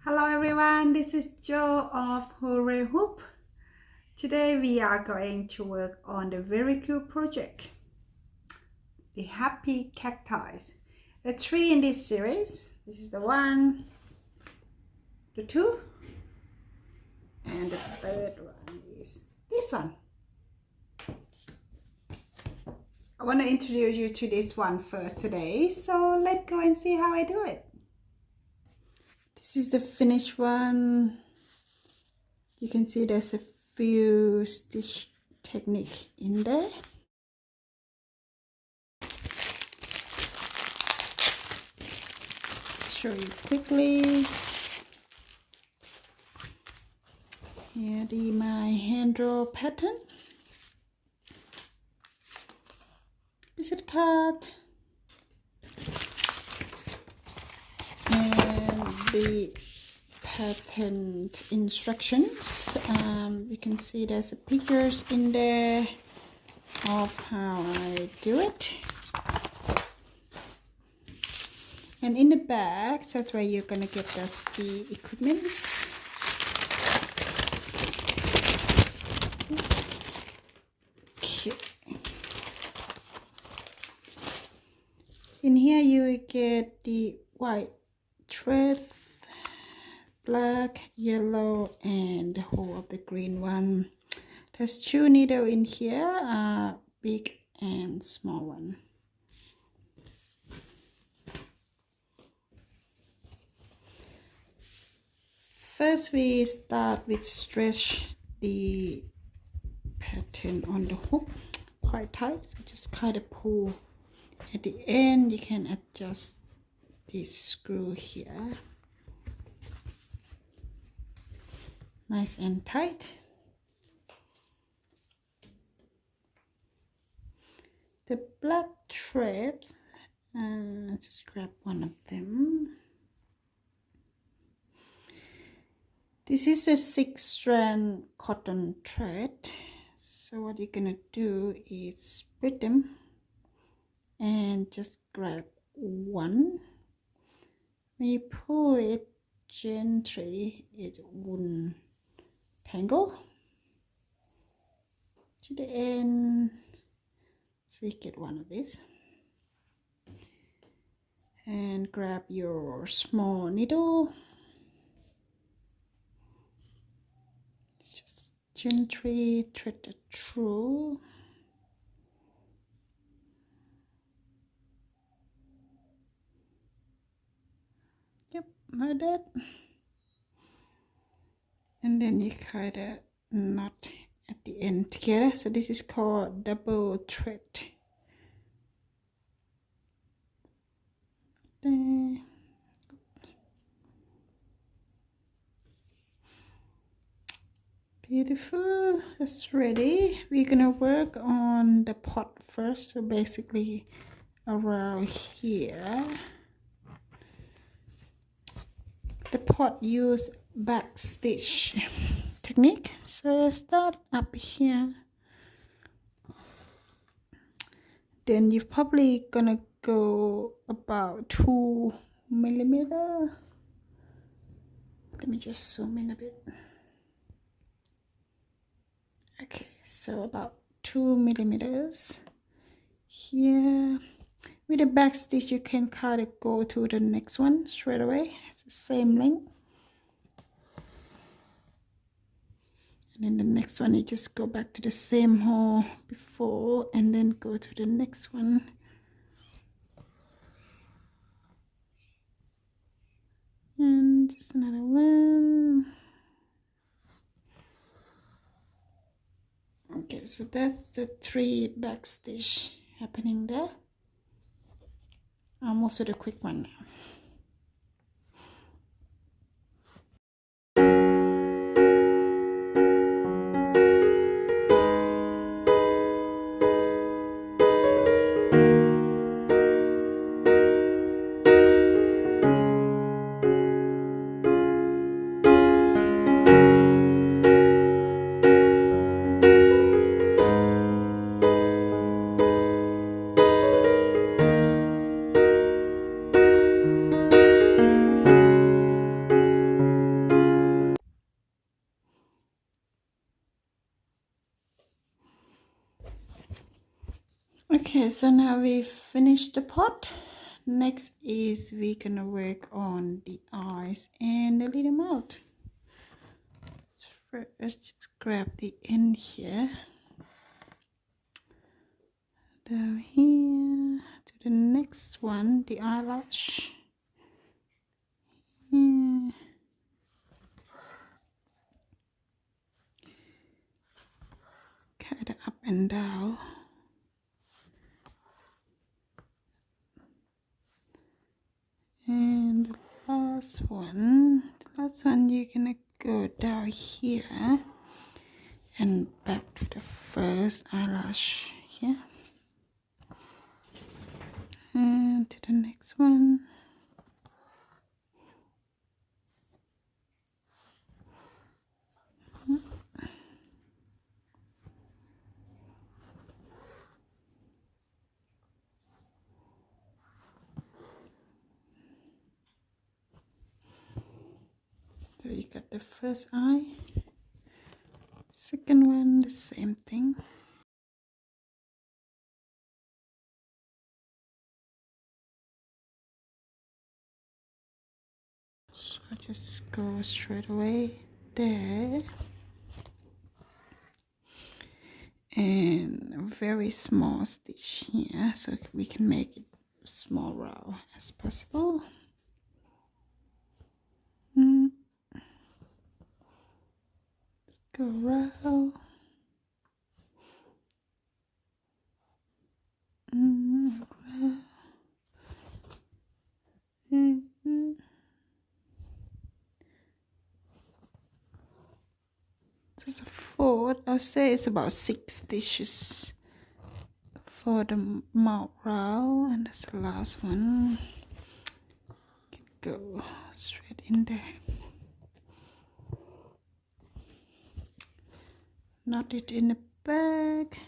Hello everyone, this is Jo of Hooray Hoop. Today we are going to work on the very cool project, the Happy Cacti. There are 3 in this series. This is the 1, the 2, and the 3rd one is this one. I want to introduce you to this one first today, so let's go and see how I do it. This is the finished one. You can see there's a few stitch technique in there. Show you quickly. Here my hand draw pattern. Visit card. And the pattern instructions. You can see there's pictures in there of how I do it. And in the back, that's where you're gonna get us the equipments. Okay. In here you get the white thread, black, yellow, and the whole of the green one. There's 2 needles in here, big and small one. First we start with stretch the pattern on the hook quite tight, so just kind of pull. At the end you can adjust this screw here, nice and tight. The black thread, just grab one of them. This is a 6-strand cotton thread. So what you're gonna do is split them and just grab one. When you pull it gently, it won't tangle to the end. So you get one of these. And grab your small needle. Just gently thread it through. Yep, like that. And then you kind of knot at the end together. So this is called double thread. There. Beautiful, that's ready. We're gonna work on the pot first, so basically around here. The pot use back stitch technique, so start up here. Then you're probably gonna go about 2 millimeters. Let me just zoom in a bit. Okay, so about 2 millimeters here. With the back stitch you can kind of go to the next one straight away. It's the same length. And then the next one you just go back to the same hole before and then go to the next one. And just another one. Okay, so that's the 3 back stitch happening there. I'll move to the quick one now. Okay, so now we've finished the pot. Next is we're gonna work on the eyes and the little mouth. So first, just grab the end here, down here to the next one, the eyelash. Here. Kind of up and down. And the last one you're gonna go down here and back to the first eyelash here. And to the next one. So you got the first eye, second one, the same thing. So just go straight away there. And a very small stitch here so we can make it small row as possible. Let's go row. Row. This is a fourth. I'll say it's about 6 stitches for the mouth row, and that's the last one. Can go straight in there. Knot it in the back.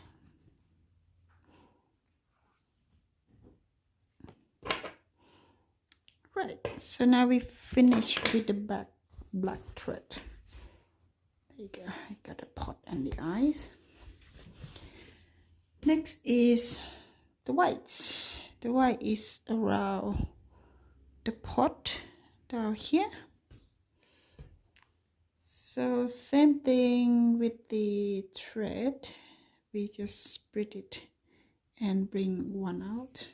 Right, so now we finish with the back black thread. There you go, I got the pot and the eyes. Next is the white. The white is around the pot down here. So same thing with the thread, we just split it and bring one out.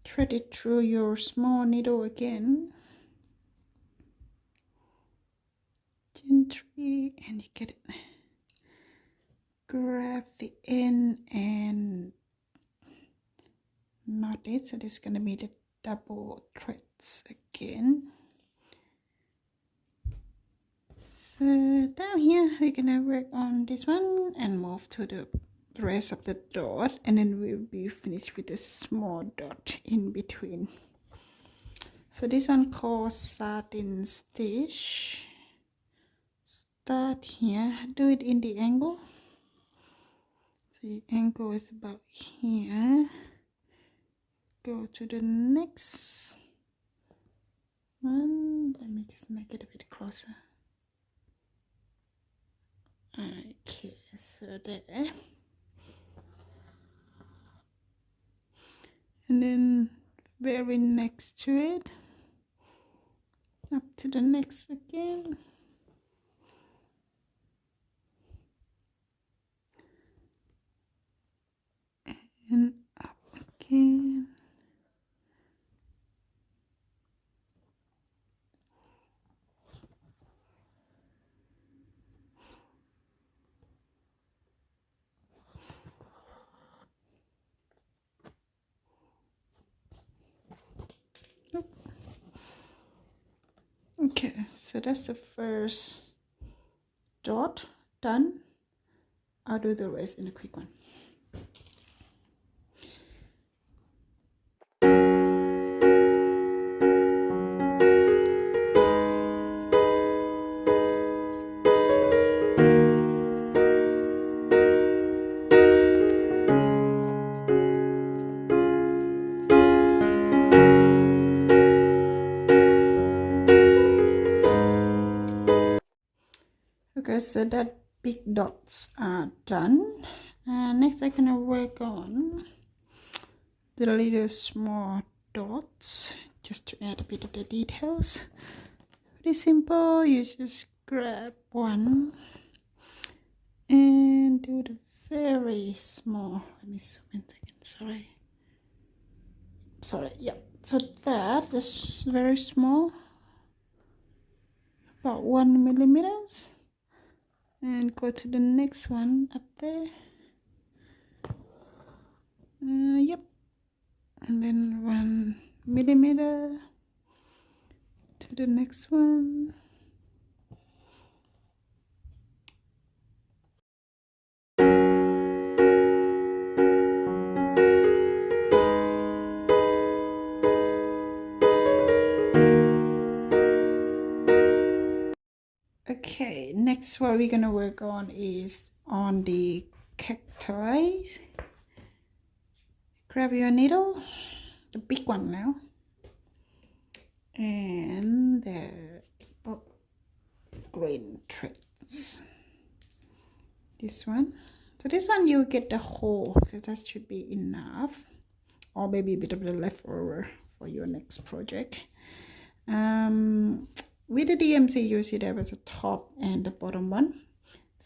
Thread it through your small needle again, gently, and you get it. Grab the end and knot it. So this is going to be the double threads again. So down here we're going to work on this one and move to the rest of the dot, and then we'll be finished with a small dot in between. So this one called satin stitch. Start here, do it in the angle. So the angle is about here. Go to the next one. Let me just make it a bit closer. Okay, so there. And then very next to it, up to the next again. And up again. Okay, so that's the first dot done. I'll do the rest in a quick one. so that big dots are done. Next I'm gonna work on the little small dots just to add a bit of the details. Pretty simple. You just grab one and do the very small. Let me zoom in again. Sorry. Yep. So that is very small, about 1 millimeters, and go to the next one up there. Yep. And then 1 millimeter to the next one. Okay, next what we're gonna work on is on the cacti. Grab your needle, the big one now, and the green threads. This one. So this one you get the whole, because that should be enough, or maybe a bit of the leftover for your next project. With the DMC, you see there was a top and the bottom one.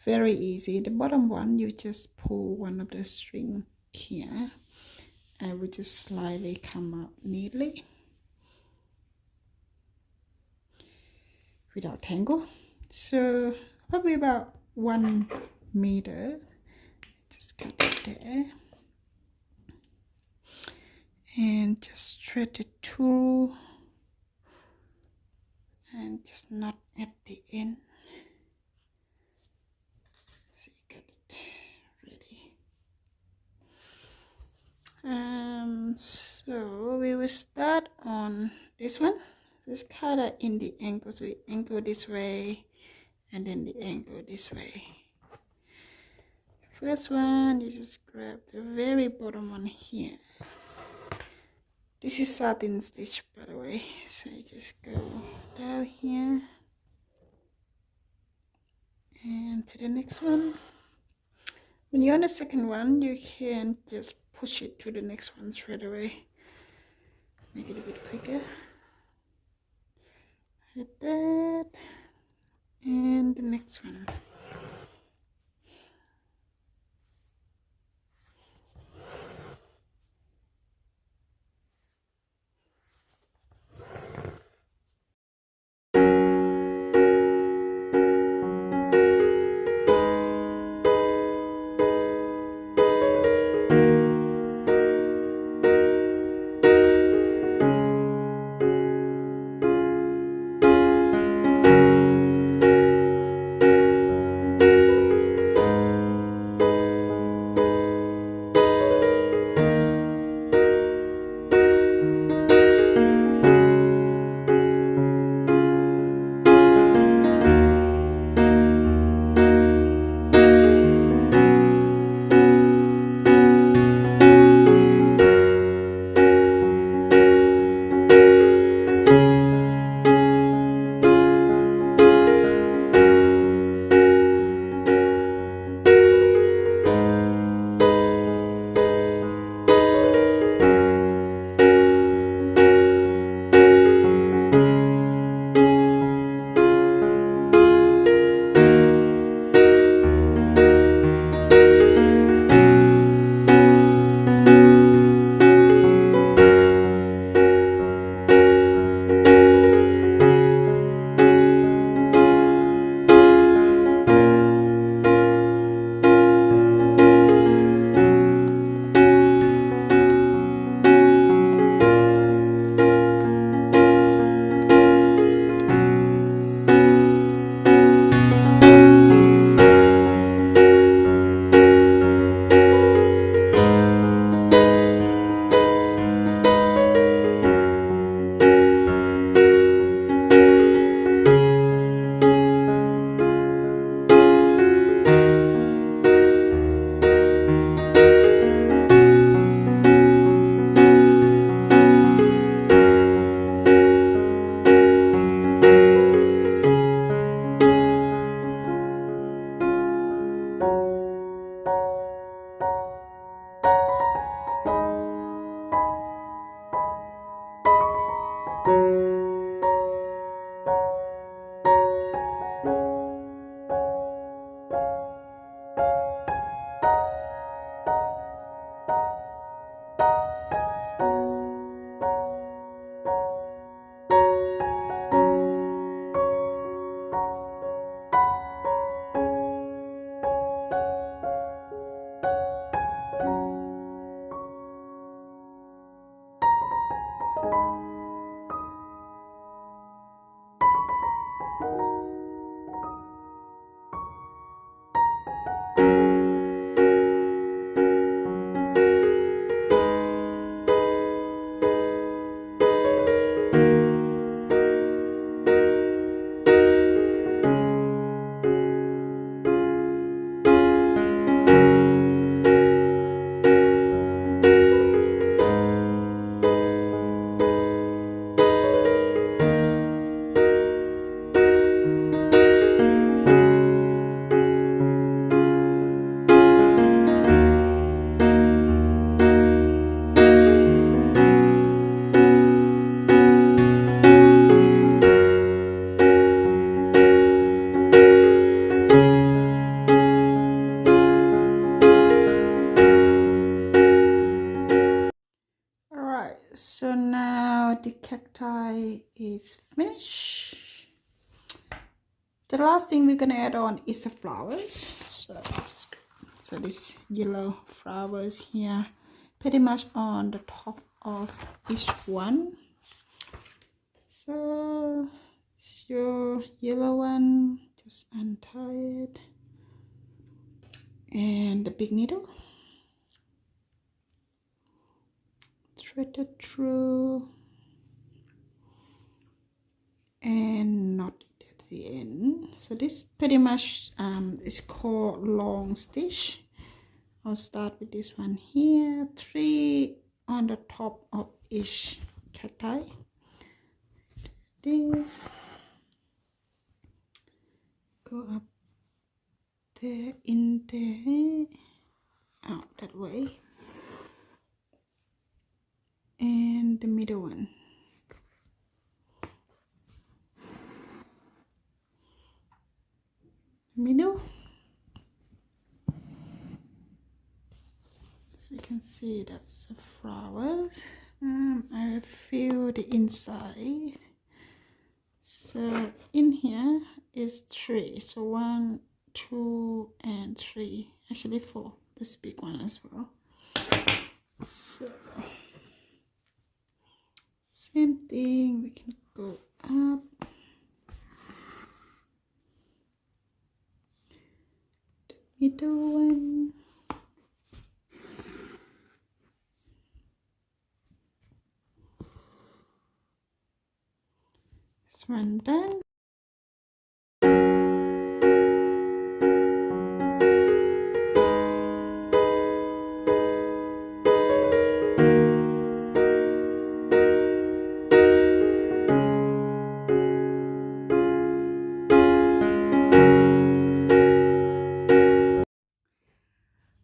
Very easy. The bottom one, you just pull one of the string here, and we just slightly come out neatly without tangle. So probably about 1 meter. Just cut it there, and just thread it through, and just knot at the end. So you got it ready. So we will start on this one. This color in the angle, so we angle this way and then the angle this way. First one, you just grab the very bottom one here. This is satin stitch, by the way, so you just go down here and to the next one. When you're on the second one, you can just push it to the next one straight away, make it a bit quicker, like that, and the next one. the cacti is finished. The last thing we're gonna add on is the flowers. So this yellow flowers here, pretty much on the top of each one. So it's your yellow one, just untie it, and the big needle, thread it through and knot it at the end. So this pretty much is called long stitch. I'll start with this one here, 3 on the top of each cacti. This, go up there, in there, out that way, and the middle one. Middle, so you can see that's the flowers. I fill the inside. So in here is 3, so 1, 2 and 3, actually 4, this big one as well. So same thing, we can go up, the middle one, this one done.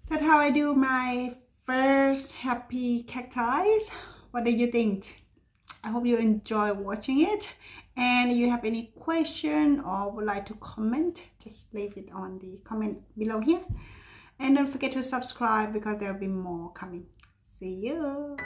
That's how I do my first happy cacti. What do you think? I hope you enjoy watching it, and if you have any question or would like to comment, just leave it on the comment below here, and don't forget to subscribe because there will be more coming. See you.